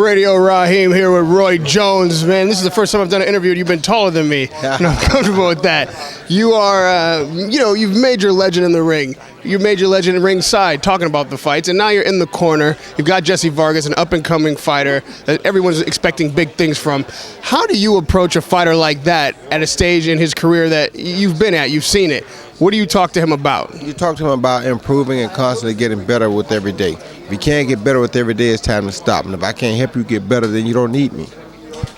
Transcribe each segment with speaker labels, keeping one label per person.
Speaker 1: Radio Raheem here with Roy Jones. Man, this is the first time I've done an interview and you've been taller than me. And I'm comfortable with that. You are, you've made your legend in the ring. You made your legend in ringside talking about the fights, and now you're in the corner. You've got Jesse Vargas, an up-and-coming fighter that everyone's expecting big things from. How do you approach a fighter like that at a stage in his career that you've been at, you've seen it? What do you talk to him about?
Speaker 2: You talk to him about improving and constantly getting better with every day. If you can't get better with every day, it's time to stop. And if I can't help you get better, then you don't need me.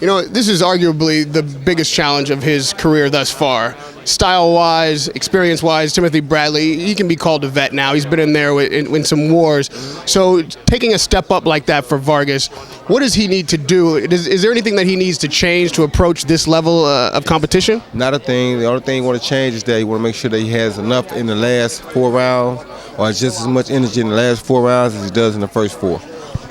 Speaker 1: You know, this is arguably the biggest challenge of his career thus far. Style-wise, experience-wise, Timothy Bradley, he can be called a vet now. He's been in there in some wars. So taking a step up like that for Vargas, what does he need to do? Is there anything that he needs to change to approach this level of competition?
Speaker 2: Not a thing. The only thing you want to change is that you want to make sure that he has enough in the last 4 rounds, or just as much energy in the last 4 rounds as he does in the first 4.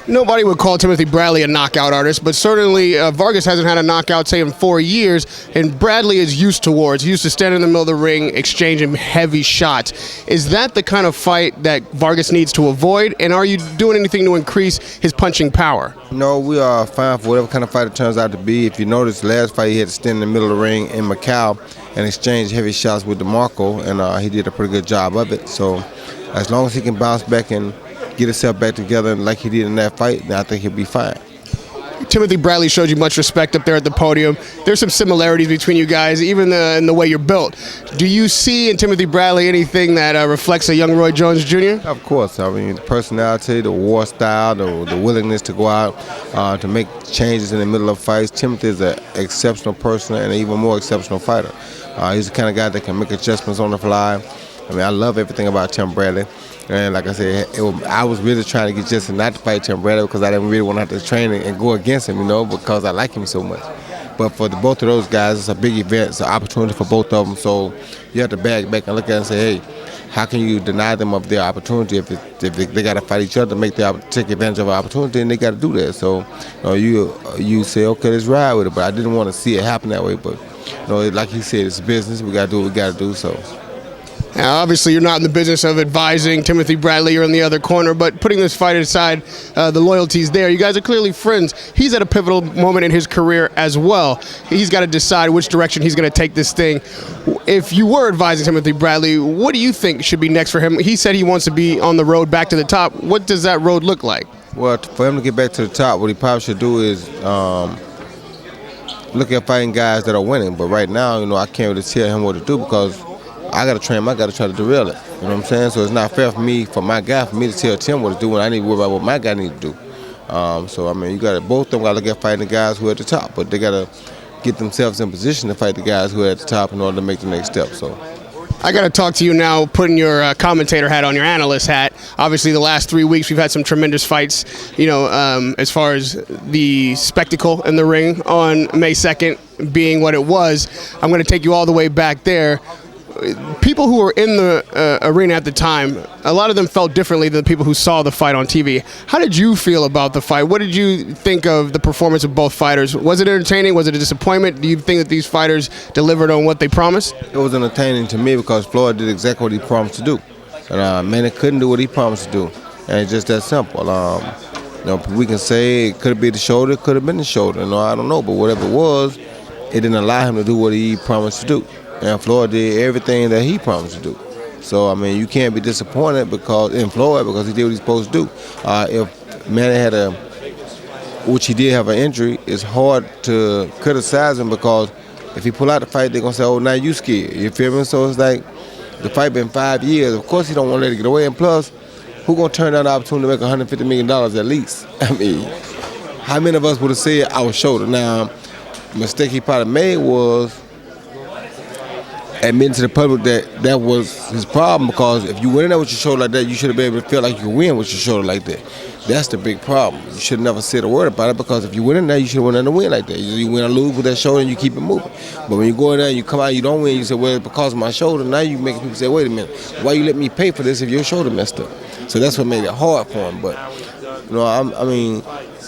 Speaker 1: Nobody would call Timothy Bradley a knockout artist, but certainly Vargas hasn't had a knockout, say, in 4 years, and Bradley is used to wars. He's used to stand in the middle of the ring, exchanging heavy shots. Is that the kind of fight that Vargas needs to avoid, and are you doing anything to increase his punching power?
Speaker 2: No, we are fine for whatever kind of fight it turns out to be. If you notice, the last fight he had to stand in the middle of the ring in Macau and exchange heavy shots with DeMarco, and he did a pretty good job of it. So as long as he can bounce back and get himself back together like he did in that fight, then I think he'll be fine.
Speaker 1: Timothy Bradley showed you much respect up there at the podium. There's some similarities between you guys, even in the way you're built. Do you see in Timothy Bradley anything that reflects a young Roy Jones Jr.?
Speaker 2: Of course. I mean, the personality, the war style, the willingness to go out to make changes in the middle of fights. Timothy is an exceptional person and an even more exceptional fighter. He's the kind of guy that can make adjustments on the fly. I mean, I love everything about Tim Bradley. And like I said, I was really trying to get Jesse not to fight Tim Bradley because I didn't really want to have to train and go against him, because I like him so much. But for both of those guys, it's a big event. It's an opportunity for both of them. So you have to back and look at it and say, hey, how can you deny them of their opportunity if they got to fight each other, take advantage of an opportunity, and they got to do that. So you say, okay, let's ride with it. But I didn't want to see it happen that way. But like he said, it's business. We got to do what we got to do. So.
Speaker 1: Now, obviously, you're not in the business of advising Timothy Bradley. You're in the other corner, but putting this fight aside, the loyalty's there. You guys are clearly friends. He's at a pivotal moment in his career as well. He's got to decide which direction he's going to take this thing. If you were advising Timothy Bradley, what do you think should be next for him? He said he wants to be on the road back to the top. What does that road look like? Well,
Speaker 2: for him to get back to the top, what he probably should do is look at fighting guys that are winning. But right now, I can't really tell him what to do because I got to train him. I got to try to derail it. You know what I'm saying? So it's not fair for me to tell Tim what to do when I need to worry about what my guy needs to do. So, I mean, both of them got to look at fighting the guys who are at the top, but they got to get themselves in position to fight the guys who are at the top in order to make the next step. So.
Speaker 1: I got to talk to you now, putting your commentator hat on, your analyst hat. Obviously, the last 3 weeks, we've had some tremendous fights, as far as the spectacle in the ring on May 2nd being what it was. I'm going to take you all the way back there. People who were in the arena at the time, a lot of them felt differently than the people who saw the fight on TV. How did you feel about the fight? What did you think of the performance of both fighters? Was it entertaining? Was it a disappointment? Do you think that these fighters delivered on what they promised?
Speaker 2: It was entertaining to me because Floyd did exactly what he promised to do. And Manny couldn't do what he promised to do. And it's just that simple. We can say it could have been the shoulder, it could have been the shoulder. I don't know. But whatever it was, it didn't allow him to do what he promised to do. And Floyd did everything that he promised to do. So, I mean, you can't be disappointed in Floyd because he did what he's supposed to do. If Manny had which he did have an injury, it's hard to criticize him because if he pull out the fight, they're going to say, oh, now you scared. You feel me? So it's like the fight been 5 years. Of course he don't want to let it get away. And plus, who going to turn down the opportunity to make $150 million at least? I mean, how many of us would have said our shoulder? Now, the mistake he probably made was admitting to the public that was his problem, because if you went in there with your shoulder like that, you should have been able to feel like you could win with your shoulder like that. That's the big problem. You should have never said a word about it, because if you went in there, you should have went in to win like that. You win or lose with that shoulder and you keep it moving. But when you go in there and you come out, you don't win, you say, well, it's because of my shoulder. Now you making people say, wait a minute, why you let me pay for this if your shoulder messed up? So that's what made it hard for him. But,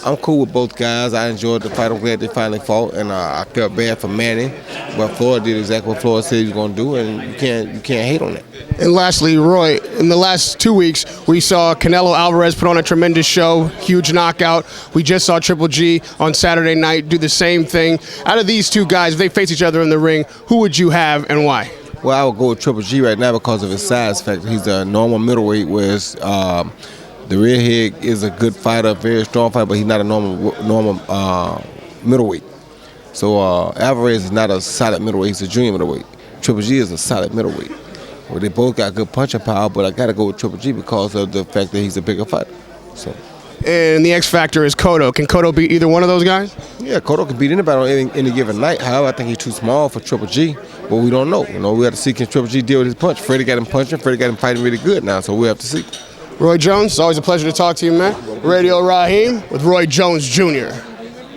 Speaker 2: I'm cool with both guys. I enjoyed the fight. I'm glad they finally fought, and I felt bad for Manny, but Floyd did exactly what Floyd said he was going to do, and you can't hate on that.
Speaker 1: And lastly, Roy, in the last 2 weeks, we saw Canelo Alvarez put on a tremendous show, huge knockout. We just saw Triple G on Saturday night do the same thing. Out of these two guys, if they face each other in the ring, who would you have and why?
Speaker 2: Well, I would go with Triple G right now because of his size factor. He's a normal middleweight, whereas the redhead is a good fighter, very strong fighter, but he's not a normal middleweight. So Alvarez is not a solid middleweight, he's a junior middleweight. Triple G is a solid middleweight. Well, they both got good punching power, but I got to go with Triple G because of the fact that he's a bigger fighter. So.
Speaker 1: And the X factor is Cotto. Can Cotto beat either one of those guys?
Speaker 2: Yeah, Cotto can beat anybody on any given night. However, I think he's too small for Triple G, but we don't know. We have to see can Triple G deal with his punch. Freddie got him punching. Freddie got him fighting really good now, so we have to see.
Speaker 1: Roy Jones, it's always a pleasure to talk to you, man. Radio Raheem with Roy Jones Jr.